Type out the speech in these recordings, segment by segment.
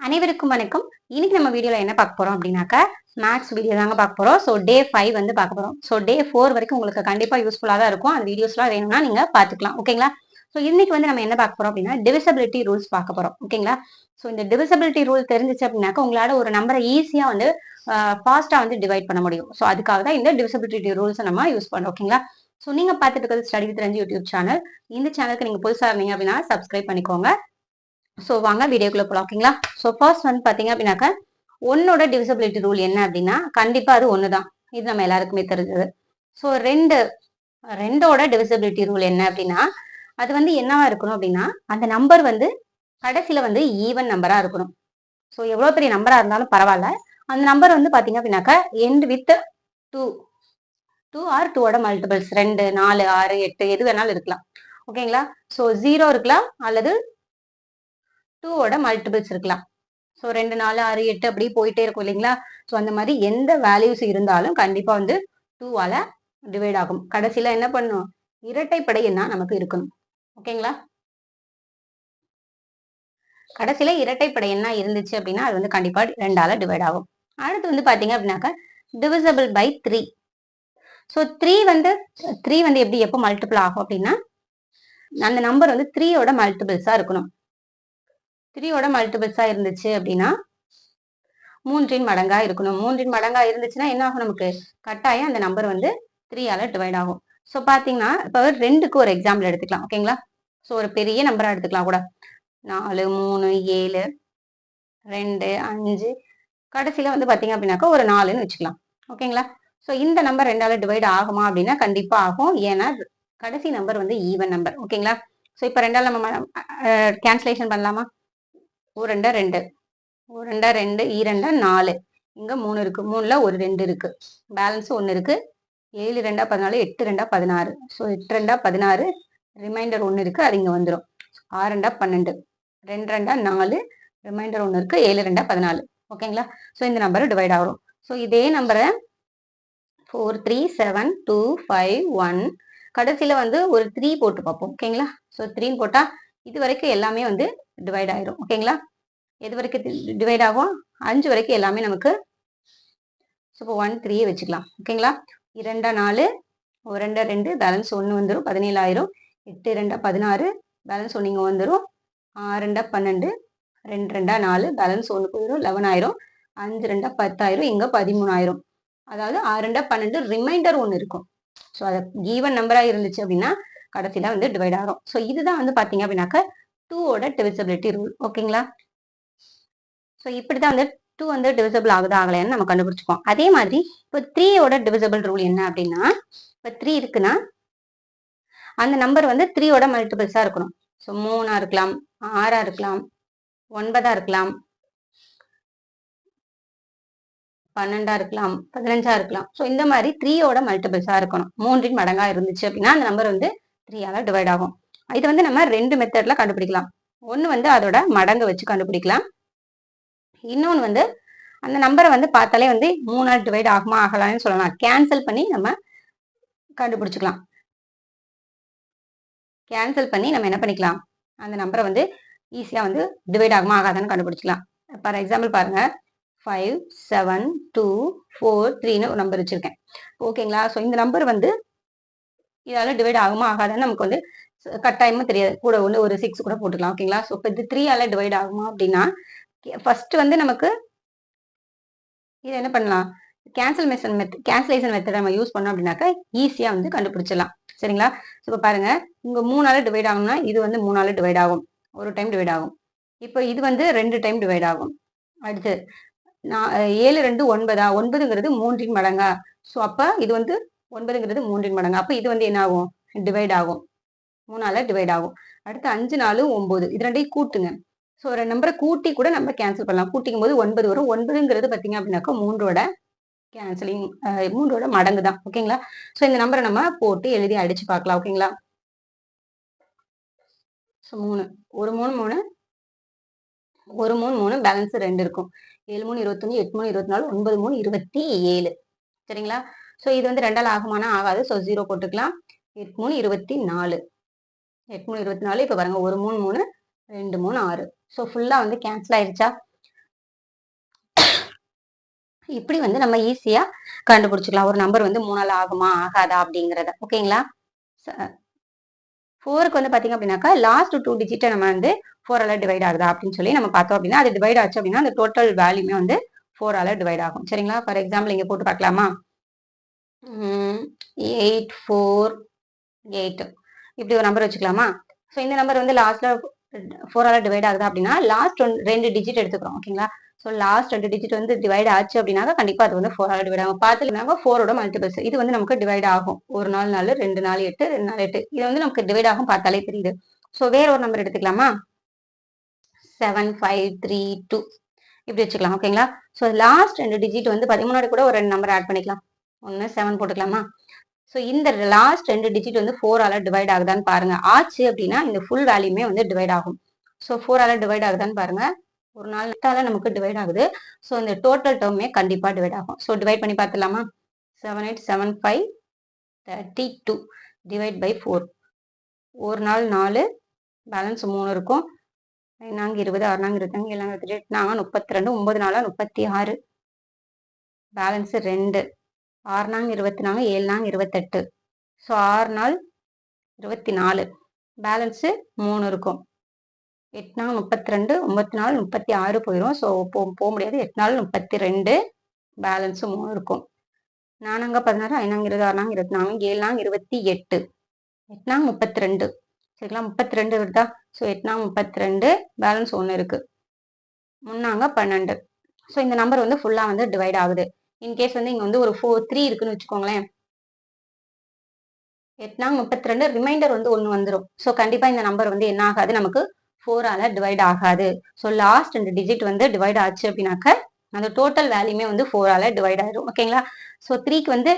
அனைவருக்கும் வணக்கம். இன்னைக்கு நம்ம வீடியோல என்ன பார்க்க போறோம் அப்படின்னாக்கா மேக்ஸ் வீடியோ தாங்க பார்க்க போறோம். ஸோ டே 5 வந்து பார்க்க போறோம். ஸோ டே 4 வரைக்கும் உங்களுக்கு கண்டிப்பா யூஸ்ஃபுல்லா தான் இருக்கும். அந்த வீடியோஸ்லாம் வேணும்னா நீங்க பார்த்துக்கலாம். ஓகேங்களா? ஸோ இன்னைக்கு வந்து நம்ம என்ன பார்க்க போறோம் அப்படின்னா டிவிசபிலிட்டி ரூல்ஸ் பார்க்க போறோம். ஓகேங்களா? ஸோ இந்த டிவிசபிலிட்டி ரூல் தெரிஞ்சிச்சு அப்படின்னாக்கா உங்களால ஒரு நம்பரை ஈஸியா வந்து ஃபாஸ்டா வந்து டிவைட் பண்ண முடியும். ஸோ அதுக்காக தான் இந்த டிவிசபிலிட்டி ரூல்ஸ் நம்ம யூஸ் பண்றோம். ஓகேங்களா? ஸோ நீங்க பார்த்துட்டு இருக்கிறது study with Ranji YouTube channel. இந்த சேனலுக்கு நீங்க புதுசா இருந்தீங்க அப்படின்னா சப்ஸ்கிரைப் பண்ணிக்கோங்க. ஸோ வாங்க வீடியோக்குள்ள போலாம். ஓகேங்களா? ஸோ ஃபர்ஸ்ட் வந்து பாத்தீங்க அப்படின்னாக்கா ஒன்னோட டிவிசபிலிட்டி ரூல் என்ன அப்படின்னா கண்டிப்பா அது ஒண்ணுதான். இது நம்ம எல்லாருக்குமே தெரிஞ்சது. ஸோ ரெண்டோட டிவிசபிலிட்டி ரூல் என்ன அப்படின்னா அது வந்து என்னவா இருக்கணும் அப்படின்னா அந்த நம்பர் வந்து கடைசியில வந்து ஈவன் நம்பரா இருக்கணும். ஸோ எவ்வளவு பெரிய நம்பரா இருந்தாலும் பரவாயில்ல, அந்த நம்பர் வந்து பாத்தீங்க அப்படின்னாக்கா எண்ட் வித் 2 2 ஆர் 2ஓட மல்டிபிள்ஸ் 2 4 6 8 எது வேணாலும் இருக்கலாம். ஓகேங்களா? ஸோ 0 இருக்கலாம் அல்லது 2ஓட மல்டிபிள்ஸ் இருக்கலாம். ஸோ 2 4 6 8 அப்படி போயிட்டே இருக்கும் இல்லைங்களா? ஸோ அந்த மாதிரி எந்த வேல்யூஸ் இருந்தாலும் கண்டிப்பா வந்து 2ஆல டிவைட் ஆகும். கடைசியில என்ன பண்ணும்? இரட்டைப்படை எண்ணா நமக்கு இருக்கணும். ஓகேங்களா? கடைசியில இரட்டைப்படை எண்ணா இருந்துச்சு அப்படின்னா அது வந்து கண்டிப்பா 2ஆல டிவைட் ஆகும். அடுத்து வந்து பாத்தீங்க அப்படின்னாக்கா டிவிசபிள் பை 3. ஸோ 3 வந்து எப்படி எப்போ மல்டிபிள் ஆகும் அப்படின்னா அந்த நம்பர் வந்து 3ஓட மல்டிபிள்ஸா இருக்கணும். 3ஓட மல்டிபிள்ஸா இருந்துச்சு அப்படின்னா 3இன் மடங்கா இருக்கணும். 3இன் மடங்கா இருந்துச்சுன்னா என்ன ஆகும்? நமக்கு கட்டாயம் அந்த நம்பர் வந்து 3ஆல டிவைட் ஆகும். ஸோ பாத்தீங்கன்னா இப்போ 2க்கு ஒரு எக்ஸாம்பிள் எடுத்துக்கலாம். ஓகேங்களா? ஸோ ஒரு பெரிய நம்பரா எடுத்துக்கலாம் கூட. 4 3 7 2 5 கடைசியில வந்து பாத்தீங்க அப்படின்னாக்கா ஒரு 4ன்னு வச்சுக்கலாம். ஓகேங்களா? ஸோ இந்த நம்பர் 2ஆல டிவைட் ஆகுமா அப்படின்னா கண்டிப்பா ஆகும். ஏன்னா கடைசி நம்பர் வந்து ஈவன் நம்பர். ஓகேங்களா? ஸோ இப்போ 2ஆல நம்ம கேன்சலேஷன் பண்ணலாமா? ஒரு 2 2 ஒரு 2 2 2 4 இங்க 3 இருக்கு. 3ல ஒரு 2 இருக்கு. பேலன்ஸ் 1 இருக்கு. 7 2 14 8 2 16. ஸோ 8 2 16 ரிமைண்டர் 1 இருக்கு. அது இங்க வந்துடும். 6 2 12 2 2 4 ரிமைண்டர் 1 இருக்கு. 7 2 14. ஓகேங்களா? ஸோ இந்த நம்பர் டிவைட் ஆகும். ஸோ இதே நம்பரை 4 3 7 2 5 1 கடைசியில வந்து ஒரு 3 போட்டு பார்ப்போம். ஓகேங்களா? ஸோ 3 போட்டா இது வரைக்கும் எல்லாமே வந்து டிவைட் ஆயிரும். ஓகேங்களா? எது வரைக்கும் டிவைட் ஆகும்? 5 வரைக்கும் எல்லாமே நமக்கு. இப்போ 1 3 வச்சுக்கலாம். ஓகேங்களா? 2 4 ஒரு 2 2 பேலன்ஸ் 1 வந்துடும். 17,000. 8 2 16 பேலன்ஸ் 1 இங்க வந்துடும். 6 2 12 2 2 4 பேலன்ஸ் 1 போயிடும். 11,000. 5 2 10,000 இங்க 13,000. அதாவது 6 2 12 ரிமைண்டர் 1 இருக்கும். ஸோ அது ஈவன் நம்பரா இருந்துச்சு அப்படின்னா கடைசியில வந்து டிவைட் ஆகும். ஸோ இதுதான் வந்து பாத்தீங்க அப்படின்னாக்க 2ஓட டிவிசபிலிட்டி ரூல். ஓகேங்களா? ஸோ இப்படிதான் வந்து 2 வந்து டிவிசபிள் ஆகுதா ஆகலைன்னு நம்ம கண்டுபிடிச்சுப்போம். அதே மாதிரி இப்போ 3ஓட டிவிசபிள் ரூல் என்ன அப்படின்னா இப்போ 3 இருக்குன்னா அந்த நம்பர் வந்து 3ஓட மல்டிபிள்ஸா இருக்கணும். ஸோ 3ஆ இருக்கலாம், 6ஆ இருக்கலாம், 9ஆ இருக்கலாம், 12ஆ இருக்கலாம், 15ஆ இருக்கலாம். ஸோ இந்த மாதிரி 3ஓட மல்டிபிள்ஸா இருக்கணும். 3இன் மடங்கா இருந்துச்சு அப்படின்னா அந்த நம்பர் வந்து 3ஆல டிவைட் ஆகும். இது வந்து நம்ம 2 மெத்தட்ல கண்டுபிடிக்கலாம். ஒன்று வந்து அதோட மடங்கு வச்சு கண்டுபிடிக்கலாம். இன்னொன்று வந்து அந்த நம்பரை வந்து பார்த்தாலே வந்து 3ஆல் டிவைட் ஆகுமா ஆகலாம்னு சொல்லலாம். கேன்சல் பண்ணி நம்ம கண்டுபிடிச்சுக்கலாம். கேன்சல் பண்ணி நம்ம என்ன பண்ணிக்கலாம்? அந்த நம்பரை வந்து ஈஸியா வந்து டிவைட் ஆகுமா ஆகாதான்னு கண்டுபிடிச்சிக்கலாம். ஃபார் எக்ஸாம்பிள் பாருங்க 5 7 2 4 3ன்னு ஒரு நம்பர் வச்சிருக்கேன். ஓகேங்களா? ஸோ இந்த நம்பர் வந்து இதால டிவைட் ஆகுமா ஆகாதான்னு நமக்கு வந்து கட்டாயமா தெரியாது. கூட ஒன்று ஒரு 6 கூட போட்டுக்கலாம். ஓகேங்களா? ஸோ இப்போ இது 3ஆல டிவைட் ஆகுமா அப்படின்னா ஃபர்ஸ்ட் வந்து நமக்கு இது என்ன பண்ணலாம்? கேன்சலேஷன் மெத்தட் நம்ம யூஸ் பண்ணோம் அப்படின்னாக்கா ஈஸியா வந்து கண்டுபிடிச்சிடலாம். சரிங்களா? இப்போ பாருங்க இங்க 3ஆல டிவைட் ஆகும்னா இது வந்து 3ஆல டிவைட் ஆகும். ஒரு டைம் டிவைட் ஆகும். இப்போ இது வந்து 2 டைம் டிவைட் ஆகும். அடுத்து 7 2 9 9ங்கிறது 3இன் மடங்கா? ஸோ அப்ப இது வந்து 9ங்கிறது 3இன் மடங்கா? அப்ப இது வந்து என்ன ஆகும்? டிவைட் ஆகும். 3ஆல டிவைட் ஆகும். அடுத்து 5 4 9 இது ரெண்டையும் கூட்டுங்க. ஸோ ஒரு நம்பரை கூட்டி கூட நம்ம கேன்சல் பண்ணலாம். கூட்டிக்கும் போது 9 வரும். 9ங்கிறது பார்த்தீங்க அப்படின்னாக்கா 3ஓட கேன்சலிங் 3ஓட மடங்கு தான். ஓகேங்களா? ஸோ இந்த நம்பரை நம்ம போட்டு எழுதி அடிச்சு பார்க்கலாம். ஓகேங்களா? ஸோ 3 ஒரு 3 3 ஒரு 3 3 பேலன்ஸ் 2 இருக்கும். 7 3 21 8 3 24 9 3 27. சரிங்களா? ஸோ இது வந்து 2ஆல் ஆகுமானா ஆகாது. ஸோ 0 போட்டுக்கலாம். 8 3 24 8 3 24. இப்போ பாருங்க ஒரு 3 3 2 3 6. ஸோ ஃபுல்லா வந்து கேன்சல் ஆயிருச்சா? இப்படி வந்து நம்ம ஈஸியா கண்டுபிடிச்சிக்கலாம் ஒரு நம்பர் வந்து 3ஆல ஆகுமா ஆகாதா அப்படிங்கறத. ஓகேங்களா? 4க்கு வந்து பாத்தீங்க அப்படின்னாக்கா லாஸ்ட் 2 டிஜிட்டை நம்ம வந்து 4ஆல டிவைட் ஆகுதா அப்படின்னு சொல்லி நம்ம பார்த்தோம் அப்படின்னா அது டிவைட் ஆச்சு அப்படின்னா அந்த டோட்டல் வேல்யூமே வந்து 4ஆல டிவைட் ஆகும். சரிங்களா? ஃபார் எக்ஸாம்பிள் இங்க போட்டு பார்க்கலாமா? 8 4 8 இப்படி ஒரு நம்பர் வச்சுக்கலாமா? ஸோ இந்த நம்பர் வந்து லாஸ்ட்ல 4ஆல டிவைட் ஆகுதா அப்படின்னா லாஸ்ட் 2 டிஜிட் எடுத்துக்கிறோம். ஓகேங்களா? ஸோ லாஸ்ட் 2 டிஜிட் வந்து டிவைட் ஆச்சு அப்படின்னாக்கா கண்டிப்பா அது வந்து 4ஆல டிவைட் ஆகும். பார்த்துக்கிட்டாங்க 4ஓட மல்டிபிள்ஸ் இது வந்து நமக்கு டிவைட் ஆகும். 1 நாள் 4 2 நாள் 8 2 நாள் 8 இது வந்து நமக்கு டிவைட் ஆகும் பார்த்தாலே தெரியுது. ஸோ வேற ஒரு நம்பர் எடுத்துக்கலாமா? 7 5 3 2 இப்படி வச்சுக்கலாம். ஓகேங்களா? ஸோ லாஸ்ட் 2 டிஜிட் வந்து முன்னாடி கூட ஒரு 2 நம்பர் ஆட் பண்ணிக்கலாம். 1 7 போட்டுக்கலாமா? ஸோ இந்த லாஸ்ட் 2 டிஜிட் வந்து 4ஆல டிவைட் ஆகுதான்னு பாருங்க. ஆச்சு அப்படின்னா இந்த ஃபுல் வேல்யூமே வந்து டிவைட் ஆகும். ஸோ 4ஆல டிவைட் ஆகுதான்னு பாருங்க. ஒரு நாள் 8ஆல நமக்கு டிவைட் ஆகுது. ஸோ இந்த டோட்டல் டேர்மே கண்டிப்பா டிவைட் ஆகும். ஸோ டிவைட் பண்ணி பார்த்துலாமா? 7 8 7 5 32 டிவைட் பை 4 ஒரு நாள் 4 பேலன்ஸ் 3 இருக்கும். 9 20 6 25 7 28 32 9 4 36 பேலன்ஸ் 2 6 24 7 28 ஸோ 6 நாள் 24 பேலன்ஸ் 3 இருக்கும். 8 32 9 நாள் 36 போயிடும். ஸோ போக முடியாது. 8 நாள் 32 பேலன்ஸ் 3 இருக்கும். 4 16 5 20 6 24 7 28 8 32 சரிங்களா? 32 வருதா? ஸோ 8 32 பேலன்ஸ் 1 இருக்கு. 3 12 ஸோ இந்த நம்பர் வந்து ஃபுல்லா வந்து டிவைட் ஆகுது. இன்கேஸ் வந்து இங்க வந்து ஒரு 3 இருக்குன்னு வச்சுக்கோங்களேன். 8 32 ரிமைண்டர் வந்து 1 வந்துடும். ஸோ கண்டிப்பா இந்த நம்பர் வந்து என்ன ஆகாது நமக்கு 4ஆல டிவைட் ஆகாது. ஸோ லாஸ்ட் 2 டிஜிட் வந்து டிவைட் ஆச்சு அப்படின்னாக்க அந்த டோட்டல் வேல்யூமே வந்து 4ஆல டிவைட் ஆயிடும். ஓகேங்களா? ஸோ 3க்கு வந்து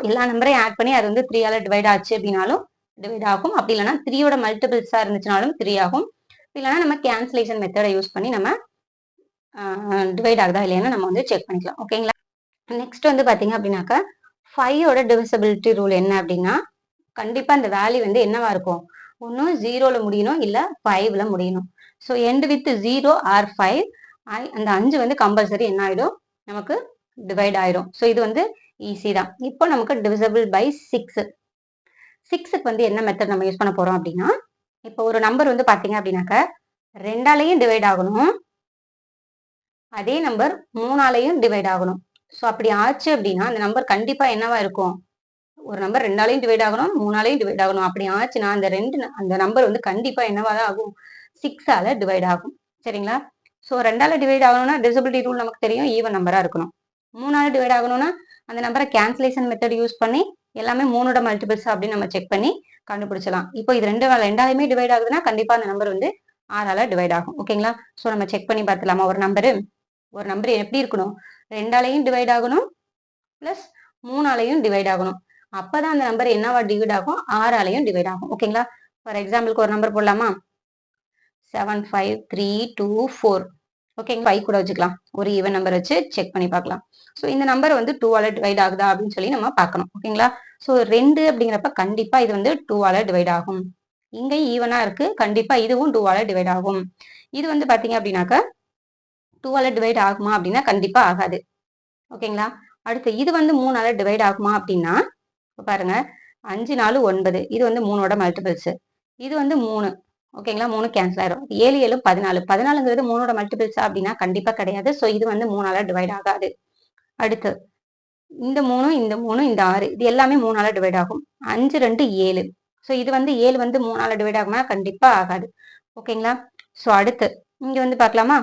எல்லா நம்பரையும் ஆட் பண்ணி அது வந்து 3ஆல டிவைட் ஆச்சு அப்படின்னாலும் டிவைட் ஆகும். அப்படி இல்லைன்னா 3யோட மல்டிபிள்ஸா இருந்துச்சுனாலும் 3 ஆகும். இல்லைன்னா நம்ம கேன்சலேஷன் மெத்தடை யூஸ் பண்ணி நம்ம டிவைட் ஆகுதா இல்லையான்னு நம்ம வந்து செக் பண்ணிக்கலாம். ஓகேங்களா? நெக்ஸ்ட் வந்து பாத்தீங்க அப்படின்னாக்கா 5ஓட டிவிசிபிலிட்டி ரூல் என்ன அப்படின்னா கண்டிப்பா இந்த வேல்யூ வந்து என்னவா இருக்கும்? ஒன்னும் 0ல முடியணும் இல்ல 5ல முடியணும். ஸோ எண்ட் வித் 0 ஆர் 5 அந்த 5 வந்து கம்பல்சரி என்ன ஆயிடும்? நமக்கு டிவைட் ஆயிடும். ஸோ இது வந்து ஈஸி தான். இப்போ நமக்கு டிவிசிபிள் பை 6 6க்கு வந்து என்ன மெத்தட் நம்ம யூஸ் பண்ண போறோம் அப்படின்னா இப்போ ஒரு நம்பர் வந்து பாத்தீங்க அப்படின்னாக்க 2ஆலையும் டிவைட் ஆகணும். அதே நம்பர் 3ஆலையும் டிவைட் ஆகணும். ஸோ அப்படி ஆச்சு அப்படின்னா அந்த நம்பர் கண்டிப்பா என்னவா இருக்கும்? ஒரு நம்பர் 2ஆலையும் டிவைட் ஆகணும் 3ஆலையும் டிவைட் ஆகணும். அப்படி ஆச்சுன்னா அந்த நம்பர் வந்து கண்டிப்பா என்னவா தான் ஆகும்? 6ஆல டிவைட் ஆகும். சரிங்களா? ஸோ 2ஆல டிவைட் ஆகணும்னா டிவிசிபிலிட்டி ரூல் நமக்கு தெரியும் ஈவன் நம்பரா இருக்கணும். 3ஆல டிவைட் ஆகணும்னா அந்த நம்பரை கேன்சலேஷன் மெத்தட் யூஸ் பண்ணி எல்லாமே 3ஓட மல்டிபிள்ஸ் அப்படின்னு நம்ம செக் பண்ணி கண்டுபிடிச்சலாம். இப்போ இது 2ஆலையுமே டிவைட் ஆகுதுன்னா கண்டிப்பா அந்த நம்பர் வந்து 6ஆல டிவைட் ஆகும். ஓகேங்களா? ஸோ நம்ம செக் பண்ணி பார்த்துலாமா? ஒரு நம்பர் எப்படி இருக்கணும்? 2ஆலையும் டிவைட் ஆகணும் பிளஸ் 3ஆலையும் டிவைட் ஆகணும். அப்பதான் அந்த நம்பர் என்னவா டிவைட் ஆகும்? 6ஆலையும் டிவைட் ஆகும். ஓகேங்களா? ஃபார் எக்ஸாம்பிளுக்கு ஒரு நம்பர் போடலாமா? 7 5 3 2 4 ஓகேங்க 5 கூட வச்சுக்கலாம். ஒரு ஈவன் நம்பர் வச்சு செக் பண்ணி பார்க்கலாம். ஸோ இந்த நம்பர் வந்து 2ஆல டிவைட் ஆகுதா அப்படின்னு சொல்லி நம்ம பார்க்கணும். ஓகேங்களா? ஸோ 2 அப்படிங்கிறப்ப கண்டிப்பா இது வந்து 2ஆல டிவைட் ஆகும். இங்கேயும் ஈவனா இருக்கு. கண்டிப்பா இதுவும் 2ஆல டிவைட் ஆகும். இது வந்து பாத்தீங்க அப்படின்னாக்க 2ஆல டிவைட் ஆகுமா அப்படின்னா கண்டிப்பா ஆகாது. ஓகேங்களா? அடுத்து இது வந்து 3ஆல டிவைட் ஆகுமா அப்படின்னா பாருங்க 5 4 9 இது வந்து 3ஓட மல்டிபிள்ஸ். இது வந்து 3 ஓகேங்களா? 3 கேன்சல் ஆயிரும். 7 7 14 14ங்கிறது 3ஓட மல்டிபிள்ஸா அப்படின்னா கண்டிப்பா கிடையாது. ஸோ இது வந்து 3ஆல டிவைட் ஆகாது. அடுத்து இந்த 3 இந்த 3 இந்த 6 இது எல்லாமே 3ஆல டிவைட் ஆகும். 5 2 7 ஸோ இது வந்து 7 வந்து 3ஆல டிவைட் ஆகுமா? கண்டிப்பா ஆகாது. ஓகேங்களா? ஸோ அடுத்து இங்க வந்து பார்க்கலாமா?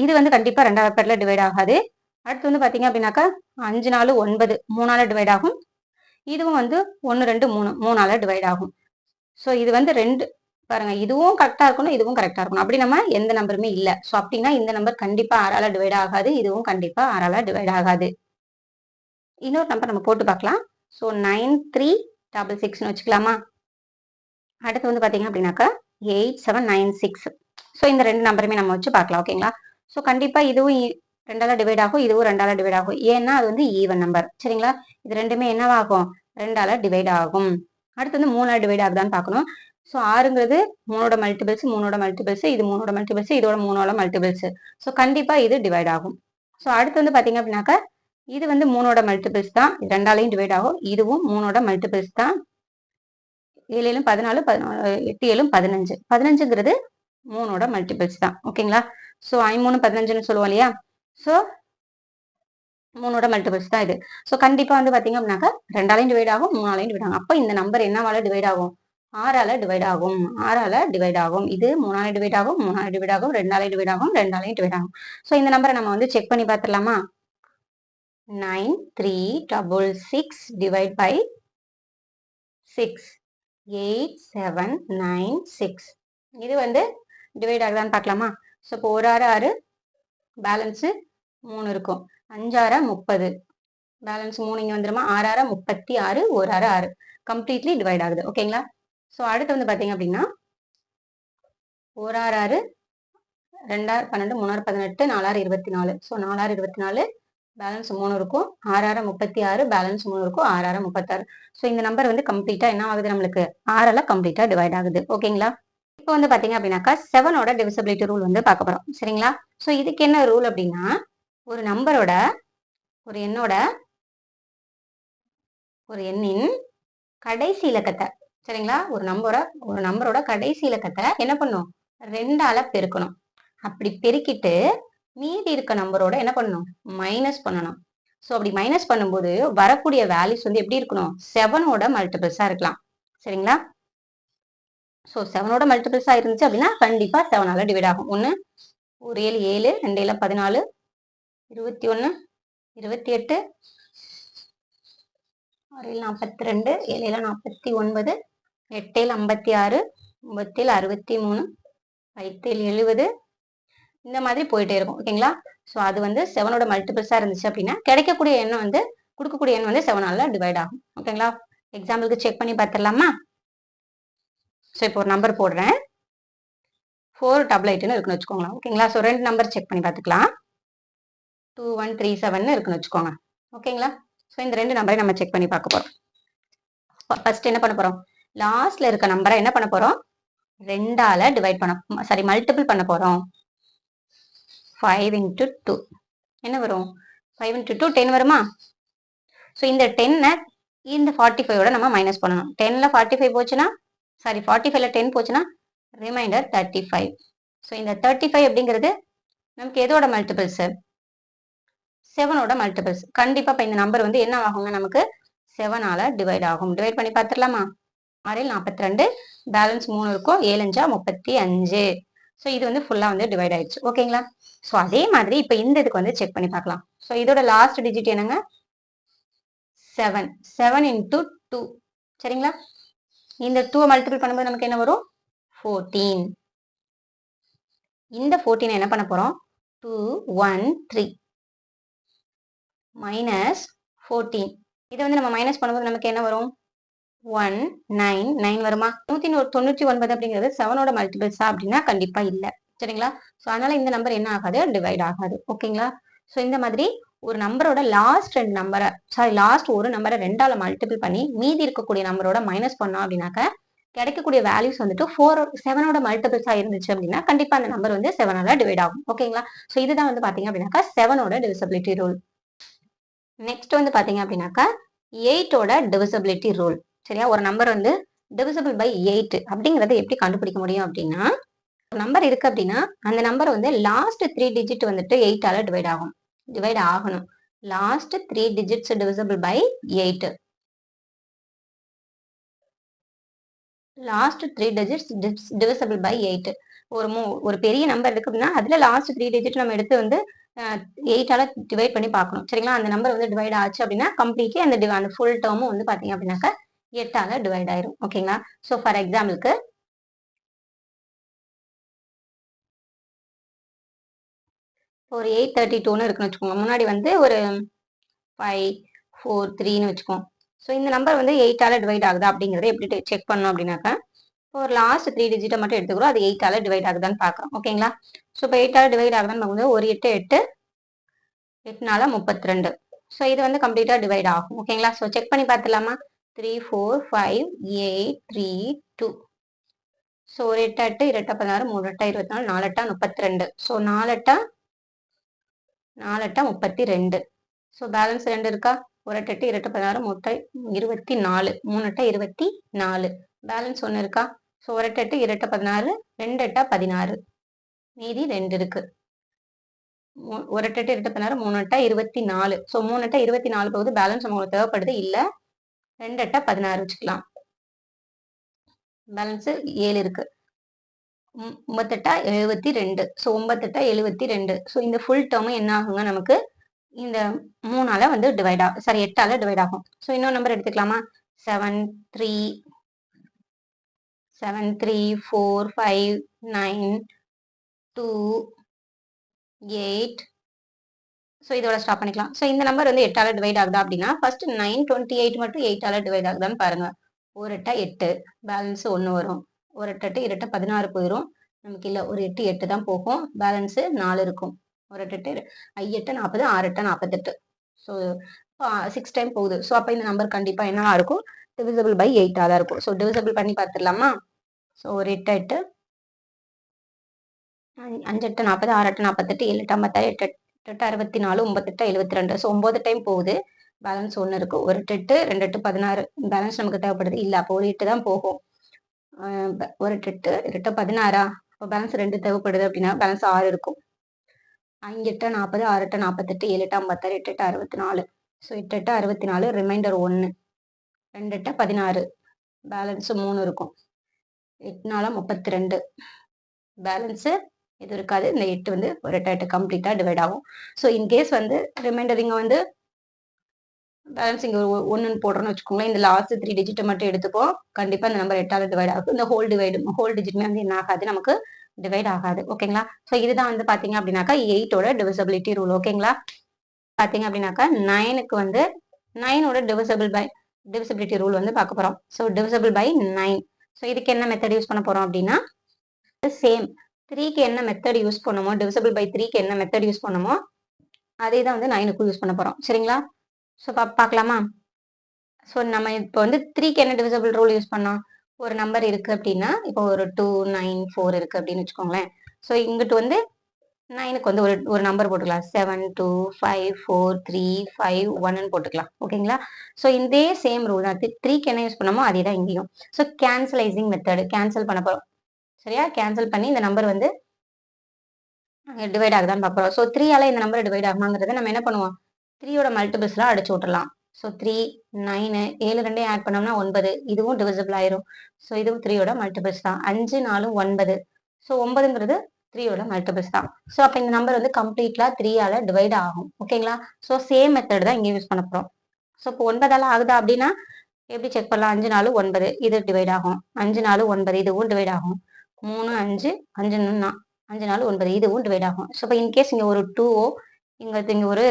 இது வந்து கண்டிப்பா 2வது பேர்ல டிவைட் ஆகாது. அடுத்து வந்து பாத்தீங்க அப்படின்னாக்கா 5 4 9 3ஆல டிவைட் ஆகும். இதுவும் வந்து 1 2 3 3ஆல டிவைட் ஆகும். ஸோ இது வந்து 2 பாருங்க இதுவும் கரெக்டா இருக்கணும் இதுவும் கரெக்டா இருக்கணும். அப்படி நம்ம எந்த நம்பருமே இல்லை. ஸோ அப்படின்னா இந்த நம்பர் கண்டிப்பா 6ஆல டிவைட் ஆகாது. இதுவும் கண்டிப்பா 6ஆல டிவைட் ஆகாது. இன்னொரு நம்பர் நம்ம போட்டு பார்க்கலாம். ஸோ 9 3 6 6ன்னு வச்சுக்கலாமா? அடுத்து வந்து பாத்தீங்க அப்படின்னாக்கா 8 7 9 6 ஸோ இந்த 2 நம்பருமே நம்ம வச்சு பார்க்கலாம். ஓகேங்களா? ஸோ கண்டிப்பா இதுவும் 2ஆல டிவைட் ஆகும். இதுவும் 2ஆல டிவைட் ஆகும். ஏன்னா அது வந்து ஈவன் நம்பர். சரிங்களா? இது ரெண்டுமே என்னவாகும்? 2ஆல டிவைட் ஆகும். அடுத்து வந்து 3ஆல டிவைட் ஆகுதான்னு பார்க்கணும். ஸோ ஆறுங்கிறது 3ஓட மல்டிபிள்ஸ், 3ஓட மல்டிபிள்ஸ், இது 3ஓட மல்டிபிள்ஸ், இதோட 3ஓட மல்டிபிள்ஸ். ஸோ கண்டிப்பா இது டிவைட் ஆகும். ஸோ அடுத்து வந்து பாத்தீங்க அப்படின்னாக்கா இது வந்து 3ஓட மல்டிபிள்ஸ் தான், 2ஆலையும் டிவைட் ஆகும். இதுவும் 3ஓட மல்டிபிள்ஸ் தான். 7 7 14, 8 7 15. 15ங்கிறது 3ஓட மல்டிபிள்ஸ் தான். ஓகேங்களா? ஸோ 3 15ன்னு சொல்லுவோம் இல்லையா? ஸோ 3ஓட மல்டிபிள்ஸ் தான் இது. ஸோ கண்டிப்பா வந்து பாத்தீங்க அப்படின்னாக்கா 2ஆலையும் டிவைட் ஆகும், 3ஆலையும் டிவைட் ஆகும். அப்போ இந்த நம்பர் என்னவால டிவைட் ஆகும்? 6ஆல டிவைட் ஆகும். 6ஆல டிவைட் ஆகும். இது 3ஆல டிவைட் ஆகும், 3ஆல டிவைட் ஆகும், 2ஆலையும் டிவைட் ஆகும், 2ஆலையும் டிவைட் ஆகும். ஸோ இந்த நம்பரை நம்ம வந்து செக் பண்ணி பார்த்துடலாமா? 9366 டிவைட் பை 6 8796. இது வந்து டிவைட் ஆகுதான்னு பார்க்கலாமா? ஸோ இப்போ 1 6 6, பேலன்ஸு 3 இருக்கும். 5 6 30, பேலன்ஸ் 3 இங்கே வந்துருமா? 6 6 36, 1 6 6. கம்ப்ளீட்லி டிவைட் ஆகுது. ஓகேங்களா? ஸோ அடுத்து வந்து பார்த்தீங்க அப்படின்னா 1 6 6, 2 6 12, 3 6 18, 4 6 24. ஸோ 4 6 24, பேலன்ஸ் 3 இருக்கும். 6 6 36, பேலன்ஸ் 3 இருக்கும். 6 6 36. ஸோ இந்த நம்பர் வந்து கம்ப்ளீட்டா என்ன ஆகுது நம்மளுக்கு? 6ஆல கம்ப்ளீட்டா டிவைட் ஆகுது. ஓகேங்களா? இப்போ வந்து பாத்தீங்க அப்படின்னாக்கா 7ஓட டிவிசிபிலிட்டி ரூல் வந்து பார்க்க போறோம். சரிங்களா? ஸோ இதுக்கு என்ன ரூல் அப்படின்னா, ஒரு நம்பரோட ஒரு எண்ணின் கடைசி இலக்கத்தை, சரிங்களா, ஒரு நம்பரோட கடைசி இலக்கத்தை என்ன பண்ணும்? 2ஆல பெருக்கணும். அப்படி பெருக்கிட்டு மீதி இருக்க நம்பரோட என்ன பண்ணணும்? மைனஸ் பண்ணணும். ஸோ அப்படி மைனஸ் பண்ணும்போது வரக்கூடிய வேல்யூஸ் வந்து எப்படி இருக்கணும்? 7ஓட மல்டிபிள்ஸா இருக்கலாம். சரிங்களா? ஸோ 7ஓட மல்டிபிள்ஸா இருந்துச்சு அப்படின்னா கண்டிப்பா 7ஆல டிவைட் ஆகும். 1 ஒரு 7 7, 2 7 14, 21 28, 6 7 42, 7 7 49, 8 7 56, 9 7 63, 5 7 70. இந்த மாதிரி போயிட்டே இருக்கும். ஓகேங்களா? ஸோ அது வந்து 7ஓட மல்டிபிள்ஸா இருந்துச்சு அப்படின்னா கொடுக்கக்கூடிய எண் வந்து 7ஆல டிவைட் ஆகும். ஓகேங்களா? எக்ஸாம்பிளுக்கு செக் பண்ணி பார்த்துடலாமா? ஸோ இப்போ ஒரு நம்பர் போடுறேன். 488 இருக்குன்னு வச்சுக்கோங்களேன். ஓகேங்களா? ஸோ 2 நம்பர் செக் பண்ணி பார்த்துக்கலாம். 2137 இருக்குன்னு வச்சுக்கோங்க. ஓகேங்களா? ஸோ இந்த 2 நம்பரை நம்ம செக் பண்ணி பார்க்க போறோம். ஃபர்ஸ்ட் என்ன பண்ண போறோம்? லாஸ்ட்ல இருக்க நம்பரை என்ன பண்ண போறோம்? 2ஆல டிவைட் மல்டிபிள் பண்ண போறோம். 5 into 2 என்ன வரும்? 5 into 2 10 வருமா? ஸோ இந்த 10 இந்த 45ஓட நம்ம மைனஸ் பண்ணணும். 10ல 45 போச்சுன்னா 45ல 10 போச்சுன்னா ரிமைண்டர் 35. ஸோ இந்த 35 அப்படிங்கிறது நமக்கு எதோட மல்டிபிள்ஸ்? 7ஓட மல்டிபிள்ஸ். கண்டிப்பா இப்போ இந்த நம்பர் வந்து என்ன ஆகுங்க? நமக்கு 7ஆல டிவைட் ஆகும். டிவைட் பண்ணி பார்த்துடலாமா? 6 42, பேலன்ஸ் 3 இருக்கும். 7 5 35. ஸோ இது வந்து ஃபுல்லா வந்து டிவைட் ஆயிடுச்சு. ஓகேங்களா? ஸோ அதே மாதிரி இப்போ இந்த இதுக்கு வந்து செக் பண்ணி பார்க்கலாம். ஸோ இதோட லாஸ்ட் டிஜிட் என்னங்க? 7. 7 into 2. சரிங்களா? இந்த 2 மல்டிபிள் பண்ணும்போது நமக்கு என்ன வரும்? 14. இந்த 14 என்ன பண்ண போறோம்? 2 1 3 மைனஸ் 14. இதை வந்து நம்ம மைனஸ் பண்ணும்போது நமக்கு என்ன வரும்? 1 9 9 வருமா? 199 அப்படிங்கிறது 7ஓட மல்டிபிள்ஸா அப்படின்னா கண்டிப்பா இல்லை. சரிங்களா? ஸோ அதனால இந்த நம்பர் என்ன ஆகாது? டிவைட் ஆகாது. ஓகேங்களா? ஸோ இந்த மாதிரி ஒரு நம்பரோட லாஸ்ட் ஒரு நம்பரை 2ஆல மல்டிபிள் பண்ணி மீதி இருக்கக்கூடிய நம்பரோட மைனஸ் பண்ணோம் அப்படின்னாக்க கிடைக்கக்கூடிய வேல்யூஸ் வந்துட்டு 7ஓட மல்டிபிள்ஸா இருந்துச்சு அப்படின்னா கண்டிப்பா அந்த நம்பர் வந்து 7ஆல டிவைட் ஆகும். ஓகேங்களா? ஸோ இதுதான் வந்து பாத்தீங்க அப்படின்னாக்கா 7ஓட டிவிசிபிலிட்டி ரூல். நெக்ஸ்ட் வந்து பாத்தீங்க அப்படின்னாக்கா 8ஓட டிவிசிபிலிட்டி ரூல். சரியா? ஒரு நம்பர் வந்து டிவிசிபிள் பை 8 அப்படிங்கறத எப்படி கண்டுபிடிக்க முடியும் அப்படின்னா, ஒரு நம்பர் இருக்கு அப்படின்னா அந்த நம்பர் வந்து லாஸ்ட் 3 டிஜிட் வந்துட்டு 8ஆல டிவைட் ஆகணும். Last 3 digits divisible by 8. Last 3 digits divisible by 8. ஒரு பெரிய நம்பர் இருக்கு அப்படின்னா அதுல லாஸ்ட் 3 டிஜிட் நம்ம எடுத்து வந்து 8ஆல டிவைட் பண்ணி பார்க்கணும். சரிங்களா? அந்த நம்பர் வந்து டிவைட் ஆச்சு அப்படின்னா கம்ப்ளீட்லி அந்த ஃபுல் டேர்மும் வந்து பாத்தீங்க அப்படின்னாக்கா 8ஆல டிவைட் ஆயிரும். ஓகேங்களா? ஸோ ஃபார் எக்ஸாம்பிளுக்கு ஒரு 832ன்னு இருக்குன்னு வச்சுக்கோங்க. முன்னாடி வந்து ஒரு 543ன்னு வச்சுக்கோங்க. ஸோ இந்த நம்பர் வந்து 8ஆல டிவைட் ஆகுதா அப்படிங்கறத எப்படி செக் பண்ணணும் அப்படின்னாக்கா ஒரு லாஸ்ட் 3 டிஜிட்டை மட்டும் எடுத்துக்கிறோம். அது 8ஆல டிவைட் ஆகுதான்னு பார்க்குறோம். ஓகேங்களா? ஸோ இப்போ 8ஆல டிவைட் ஆகுதான்னு பார்க்கும்போது ஒரு 8 8 8 4 32. ஸோ இது வந்து கம்ப்ளீட்டா டிவைட் ஆகும். ஓகேங்களா? ஸோ செக் பண்ணி பார்த்துலாமா? 3 4 5 8 3 2. ஸோ ஒரு 8 8 2 16 3 8 24 4 8 32. ஸோ 4 8 32. ஸோ பேலன்ஸ் 2 இருக்கா? ஒரு 8 8 2 16 3 24 3 8 24. பேலன்ஸ் 1 இருக்கா? ஸோ ஒரு 8 8 2 16 2 8 16. மீதி 2 இருக்கு. ஒரு 8 8 2 16 3 8 24. ஸோ 3 8 24 போகுது. பேலன்ஸ் உங்களுக்கு தேவைப்படுது இல்ல 2 8 16 வச்சுக்கலாம். பேலன்ஸ் 7 இருக்கு. 9 72. ஸோ 9 72. ஸோ இந்த ஃபுல் டேர்ம் என்ன ஆகுங்க நமக்கு இந்த 3ஆல வந்து டிவைட் ஆகும். சாரி 8ஆல டிவைட் ஆகும். ஸோ இன்னொரு நம்பர் எடுத்துக்கலாமா? 7 3 4 5 9 2 8. ஸோ இதோட ஸ்டாப் பண்ணிக்கலாம். ஸோ இந்த நம்பர் வந்து 8ஆல டிவைட் ஆகுதா அப்படின்னா ஃபர்ஸ்ட் 928 மட்டும் 8ஆல டிவைட் ஆகுதான்னு பாருங்க. ஒரு 8 8. பேலன்ஸ் 1 வரும். ஒரு 8 8 16 போயிடும். நமக்கு இல்லை ஒரு 8 8 தான் போகும். பேலன்ஸ் 4 இருக்கும். ஒரு 8 8 40 6 8 48. ஸோ 6 டைம் போகுது. ஸோ அப்போ இந்த நம்பர் கண்டிப்பாக என்னவா இருக்கும்? டிவிசிபிள் பை 8ஆக தான் இருக்கும். ஸோ டிவிசிபிள் பண்ணி பார்த்துடலாமா? ஸோ ஒரு 8 8 5 8 40 6 8 48 7 8 56 8 8 64 9 8 72. ஸோ 9 டைம் போகுது. பேலன்ஸ் 1 இருக்கு. ஒரு 8 2 8 16. பேலன்ஸ் நமக்கு தேவைப்படுது இல்லை அப்போ ஒரு 8 தான் போகும். ஒரு 8 8 16. அப்போ பேலன்ஸ் 2 தேவைப்படுது அப்படின்னா பேலன்ஸ் 6 இருக்கும். 5 8 40 6 8 48 7 8 56 8 8 64. ஸோ 8 8 64. ரிமைண்டர் 1. 2 8 16. பேலன்ஸ் 3 இருக்கும். 8 4 32. பேலன்ஸ் இது இருக்காது. இந்த 8 வந்து ஒரு 8 8 கம்ப்ளீட்டா டிவைட் ஆகும். ஸோ இன்கேஸ் வந்து ரிமைண்டர் இங்க வந்து பேலன்ஸ் இங்க ஒரு 1 போடுறோம்னு வச்சுக்கோங்களேன். இந்த லாஸ்ட் 3 டிஜிட் மட்டும் எடுத்துப்போம். கண்டிப்பா இந்த நம்பர் 8ஆல டிவைட் ஆகும். இந்த ஹோல் டிஜிட்மே வந்து என்ன ஆகாது? நமக்கு டிவைட் ஆகாது. ஓகேங்களா? ஸோ இதுதான் வந்து பாத்தீங்க அப்படின்னாக்கா 8ஓட டிவிசிபிலிட்டி ரூல். ஓகேங்களா? பாத்தீங்க அப்படின்னாக்கா 9க்கு வந்து 9ஓட டிவிசிபிலிட்டி ரூல் வந்து பார்க்க போறோம். So divisible by 9. ஸோ இதுக்கு என்ன மெத்தட் யூஸ் பண்ண போறோம் அப்படின்னா சேம் 3க்கு என்ன மெத்தட் யூஸ் பண்ணுமோ, டிவிசிபிள் பை 3க்கு என்ன மெத்தட் யூஸ் பண்ணுமோ அதே தான் வந்து 9க்கும் யூஸ் பண்ண போறோம். சரிங்களா? ஸோ பார்க்கலாமா? ஸோ நம்ம இப்போ வந்து 3க்கு என்ன டிவிசிபிள் ரூல் யூஸ் பண்ணோம்? ஒரு நம்பர் இருக்கு அப்படின்னா இப்போ ஒரு 2 9 4 இருக்கு அப்படின்னு வச்சுக்கோங்களேன். ஸோ இங்கிட்டு வந்து 9க்கு வந்து ஒரு நம்பர் போட்டுக்கலாம். 7 2 5 4 3 5 1ன்னு போட்டுக்கலாம். ஓகேங்களா? ஸோ இந்த சேம் ரூல் தான் 3க்கு என்ன யூஸ் பண்ணோமோ அதே தான் இங்கேயும். ஸோ கேன்சலைசிங் மெத்தட் கேன்சல் பண்ண போறோம். சரியா? கேன்சல் பண்ணி இந்த நம்பர் வந்து டிவைட் ஆகுதான்னு பார்க்குறோம். ஸோ 3ஆல இந்த நம்பர் டிவைட் ஆகுமாங்கிறத நம்ம என்ன பண்ணுவோம்? 3யோட மல்டிபிள்ஸ்லாம் அடிச்சு விட்டுறலாம். ஸோ 3 9 7 2 ஆட் பண்ணோம்னா 9. இதுவும் டிவிசிபிள் ஆயிரும். ஸோ இதுவும் 3யோட மல்டிபிள்ஸ் தான். 5 4 9. ஸோ 9ங்கிறது 3யோட மல்டிபிள்ஸ் தான். ஸோ அப்போ இந்த நம்பர் வந்து கம்ப்ளீட்லா 3ஆல டிவைட் ஆகும். ஓகேங்களா? ஸோ சேம் மெத்தட் தான் இங்கே யூஸ் பண்ண போறோம். ஸோ இப்போ 9ஆல ஆகுதா அப்படின்னா எப்படி செக் பண்ணலாம்? 5 4 9 இது டிவைட் ஆகும். 5 4 9 இதுவும் டிவைட் ஆகும். 3 5 5 5 4 9 இதுவும் டிவைட் ஆகும். ஸோ இப்போ இன்கேஸ் இங்கே ஒரு 2ஓ இங்கே ஒரு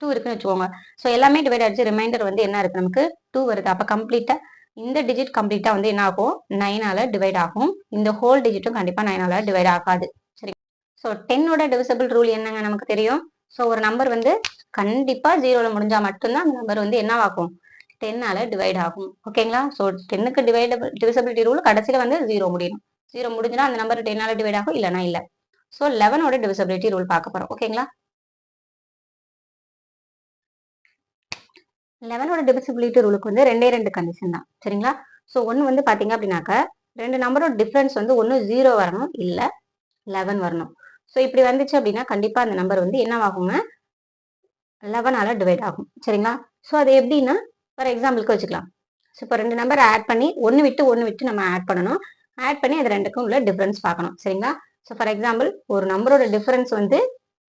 2 இருக்குன்னு வச்சுக்கோங்க. ஸோ எல்லாமே டிவைட் ஆயிடுச்சு. ரிமைண்டர் வந்து என்ன இருக்கு? நமக்கு 2 வருது. அப்போ கம்ப்ளீட்டா இந்த டிஜிட் கம்ப்ளீட்டா வந்து என்ன ஆகும்? 9ஆல டிவைட் ஆகும். இந்த ஹோல் டிஜிட்டும் கண்டிப்பா 9ஆல டிவைட் ஆகாது. சரி. ஸோ 10ஓட டிவிசிபிள் ரூல் என்னங்க நமக்கு தெரியும். ஸோ ஒரு நம்பர் வந்து கண்டிப்பா 0ல முடிஞ்சா மட்டும்தான் அந்த நம்பர் வந்து என்னவாகும்? 10ஆல டிவைட் ஆகும். ஓகேங்களா? ஸோ 10க்கு டிவிசிபிலிட்டி ரூல் கடைசியில வந்து 0 முடியும். 0 முடிஞ்சுன்னா அந்த நம்பர் 10ஆல டிவைட் ஆகும், இல்லைனா இல்லை. ஸோ 11ஓட டிவிசிபிலிட்டி ரூல் பார்க்க போறோம். ஓகேங்களா? 11ஓட டிவிசிபிலிட்டி ரூலுக்கு வந்து 2 கண்டிஷன் தான். சரிங்களா? ஸோ ஒன்று வந்து பார்த்தீங்க அப்படின்னாக்கா 2 நம்பரோட டிஃபரன்ஸ் வந்து ஒன்று 0 வரணும், இல்லை 11 வரணும். ஸோ இப்படி வந்துச்சு அப்படின்னா கண்டிப்பா அந்த நம்பர் வந்து என்னவாகுங்க? 11ஆல டிவைட் ஆகும். சரிங்களா? ஸோ அது எப்படின்னா ஃபார் எக்ஸாம்பிளுக்கு வச்சுக்கலாம். ஸோ இப்போ 2 நம்பர் ஆட் பண்ணி ஒன்று விட்டு நம்ம ஆட் பண்ணணும். ஆட் பண்ணி அது ரெண்டுக்கும் உள்ள டிஃபரன்ஸ் பார்க்கணும். சரிங்களா? ஸோ ஃபார் எக்ஸாம்பிள் ஒரு நம்பரோட டிஃபரன்ஸ் வந்து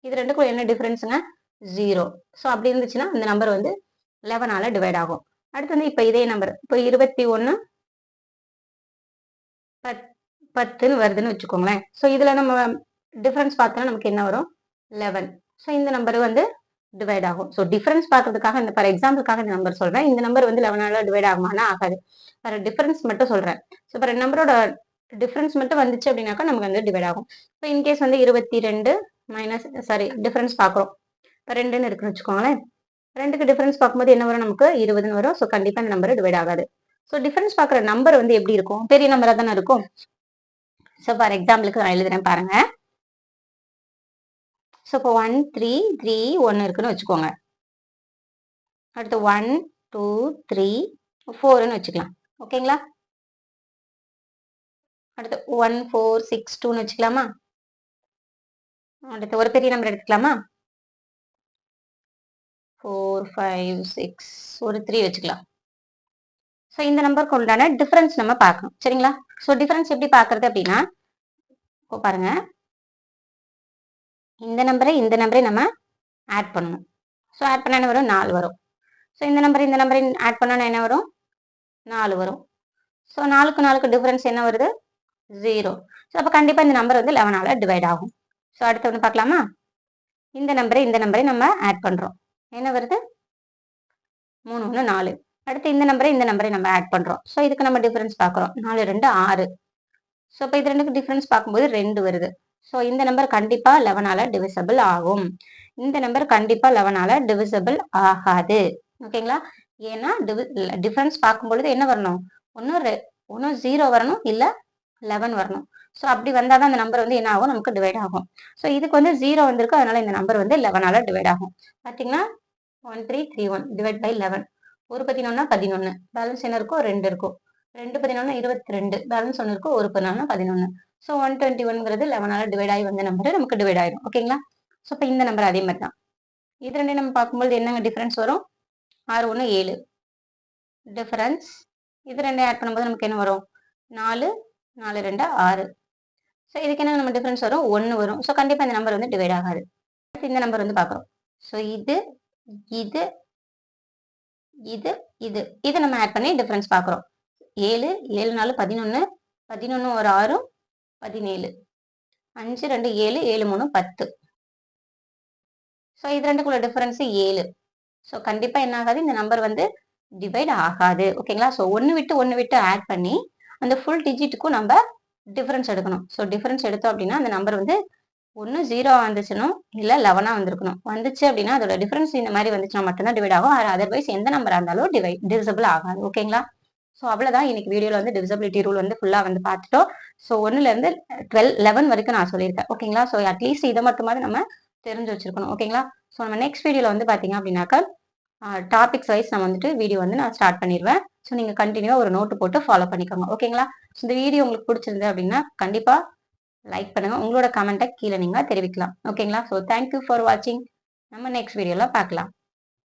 இது ரெண்டுக்கும் என்ன டிஃபரன்ஸுங்க? 0. ஸோ அப்படி இருந்துச்சுன்னா அந்த நம்பர் வந்து 11ஆல டிவைட் ஆகும். அடுத்து வந்து இப்போ இதே நம்பர் இப்போ 21 10ன்னு வருதுன்னு வச்சுக்கோங்களேன். ஸோ இதுல நம்ம டிஃபரன்ஸ் பார்த்தோம்னா நமக்கு என்ன வரும்? 11. ஸோ இந்த நம்பர் வந்து டிவைட் ஆகும். ஸோ டிஃபரன்ஸ் பார்க்கறதுக்காக இந்த ஃபார் எக்ஸாம்பிளுக்காக இந்த நம்பர் சொல்றேன். இந்த நம்பர் வந்து 11ஆல டிவைட் ஆகுமானா ஆகாது. வேற டிஃபரன்ஸ் மட்டும் சொல்றேன். ஸோ இப்போ நம்பரோட டிஃபரன்ஸ் மட்டும் வந்துச்சு அப்படின்னாக்கா நமக்கு வந்து டிவைட் ஆகும். இப்போ இன்கேஸ் வந்து 22 டிஃபரன்ஸ் பார்க்குறோம். இப்போ 2ன்னு இருக்குன்னு வச்சுக்கோங்களேன். 2க்கு டிஃபரன்ஸ் பார்க்கும்போது என்ன வரும்? நமக்கு 20ன்னு வரும். ஸோ கண்டிப்பா இந்த நம்பர் டிவைட் ஆகாது. ஸோ டிஃபரன்ஸ் பார்க்குற நம்பர் வந்து எப்படி இருக்கும்? பெரிய நம்பராக தானே இருக்கும். ஸோ ஃபார் எக்ஸாம்பிளுக்கு நான் எழுதுறேன் பாருங்க. ஸோ இப்போ 1 3 3 1 இருக்குன்னு வச்சுக்கோங்க. அடுத்து 1 2 3 4ன்னு வச்சுக்கலாம். ஓகேங்களா? அடுத்து 1 4 6 2ன்னு வச்சுக்கலாமா? அடுத்து ஒரு பெரிய நம்பர் எடுத்துக்கலாமா? 4 5 6 ஒரு 3 வச்சுக்கலாம். ஸோ இந்த நம்பருக்கு உண்டான டிஃபரன்ஸ் நம்ம பார்க்கணும். சரிங்களா? ஸோ டிஃபரன்ஸ் எப்படி பார்க்கறது அப்படின்னா, இப்போ பாருங்க, இந்த நம்பரை நம்ம ஆட் பண்ணணும். ஸோ ஆட் பண்ண என்ன வரும்? 4 வரும். ஸோ இந்த நம்பரை ஆட் பண்ணா என்ன வரும்? 4 வரும். ஸோ 4க்கு டிஃபரன்ஸ் என்ன வருது? 0. ஸோ அப்போ கண்டிப்பாக இந்த நம்பர் வந்து 11ஆல டிவைட் ஆகும். ஸோ அடுத்து ஒன்று பார்க்கலாமா? இந்த நம்பரை நம்ம ஆட் பண்ணுறோம். என்ன வருது? 3 1 4. அடுத்து இந்த நம்பரை நம்ம ஆட் பண்ணுறோம். ஸோ இதுக்கு நம்ம டிஃபரன்ஸ் பார்க்குறோம். 4 2 6. ஸோ இப்போ இது ரெண்டுக்கு டிஃபரன்ஸ் பார்க்கும்போது 2 வருது. ஸோ இந்த நம்பர் கண்டிப்பாக 11ஆல டிவிசபிள் ஆகும். இந்த நம்பர் கண்டிப்பாக 11ஆல டிவிசபிள் ஆகாது. ஓகேங்களா? ஏன்னா டிஃபரன்ஸ் பார்க்கும்பொழுது என்ன வரணும்? ஒன்று 0 வரணும், இல்லை 11 வரணும். ஸோ அப்படி வந்தால் தான் அந்த நம்பர் வந்து என்ன ஆகும்? நமக்கு டிவைட் ஆகும். ஸோ இதுக்கு வந்து 0 வந்திருக்கு, அதனால இந்த நம்பர் வந்து 11ஆல டிவைட் ஆகும். பார்த்தீங்கன்னா 1331 டிவைட் பை 11. ஒரு 11 11. பேலன்ஸ் என்ன இருக்கும்? 2 இருக்கும். 2 11 22. பேலன்ஸ் 1 இருக்கும். ஒரு 11. ஸோ 121ங்கிறது 11ஆல டிவைட் ஆகி வந்த நம்பர் நமக்கு டிவைட் ஆயிடும். ஓகேங்களா? ஸோ இப்போ இந்த நம்பர் அதே மாதிரி தான். இது ரெண்டையும் நம்ம பார்க்கும்போது என்னங்க டிஃபரன்ஸ் வரும்? 6 1 7 டிஃபரன்ஸ். இது ரெண்டையும் ஆட் பண்ணும்போது நமக்கு என்ன வரும்? 4 4 2 6. ஸோ இதுக்கு என்ன நம்ம டிஃபரன்ஸ் வரும்? 1 வரும். ஸோ கண்டிப்பாக இந்த நம்பர் வந்து டிவைட் ஆகாது. இந்த நம்பர் வந்து பார்க்குறோம். ஸோ இது இது இது இது இது நம்ம ஆட் பண்ணி டிஃபரன்ஸ் பார்க்குறோம். 7 7 4 11 11 ஒரு 6 17 5 2 7 7 3 10. ஸோ இது ரெண்டுக்குள்ள டிஃபரன்ஸ் 7. ஸோ கண்டிப்பாக என்ன ஆகாது? இந்த நம்பர் வந்து டிவைட் ஆகாது. ஓகேங்களா? ஸோ ஒன்று விட்டு ஆட் பண்ணி அந்த ஃபுல் டிஜிட்டுக்கும் நம்ம டிஃபரன்ஸ் எடுக்கணும். ஸோ டிஃபரன்ஸ் எடுத்தோம் அப்படின்னா அந்த நம்பர் வந்து ஒன்று 0 வந்துச்சுனும், இல்லை 11 வந்திருக்கணும். வந்துச்சு அப்படின்னா அதோட டிஃபரன்ஸ் இந்த மாதிரி வந்துச்சுன்னா மட்டும்தான் டிவைட் ஆகும். அதர்வைஸ் எந்த நம்பராக இருந்தாலும் டிவிசபிள் ஆகாது. ஓகேங்களா? ஸோ அவ்வளோதான் இன்னைக்கு வீடியோவில் வந்து டிவிசபிலிட்டி ரூல் வந்து ஃபுல்லாக வந்து பார்த்துட்டோம். ஸோ 1லேருந்து 11 வரைக்கும் நான் சொல்லியிருக்கேன். ஓகேங்களா? ஸோ அட்லீஸ்ட் இதை மட்டுமாவது நம்ம தெரிஞ்சு வச்சிருக்கணும். ஓகேங்களா? ஸோ நம்ம நெக்ஸ்ட் வீடியோவில் வந்து பார்த்தீங்க அப்படின்னாக்கா டாபிக்ஸ் வைஸ் நான் வந்துட்டு வீடியோ வந்து நான் ஸ்டார்ட் பண்ணிடுவேன். ஸோ நீங்கள் கண்டினியூவாக ஒரு நோட்டு போட்டு ஃபாலோ பண்ணிக்கோங்க. ஓகேங்களா? ஸோ இந்த வீடியோ உங்களுக்கு பிடிச்சிருந்து அப்படின்னா கண்டிப்பாக லைக் பண்ணுங்கள். உங்களோட கமெண்ட்டை கீழே நீங்கள் தெரிவிக்கலாம். ஓகேங்களா? ஸோ தேங்க்யூ ஃபார் வாட்சிங். நம்ம நெக்ஸ்ட் வீடியோவில் பார்க்கலாம்.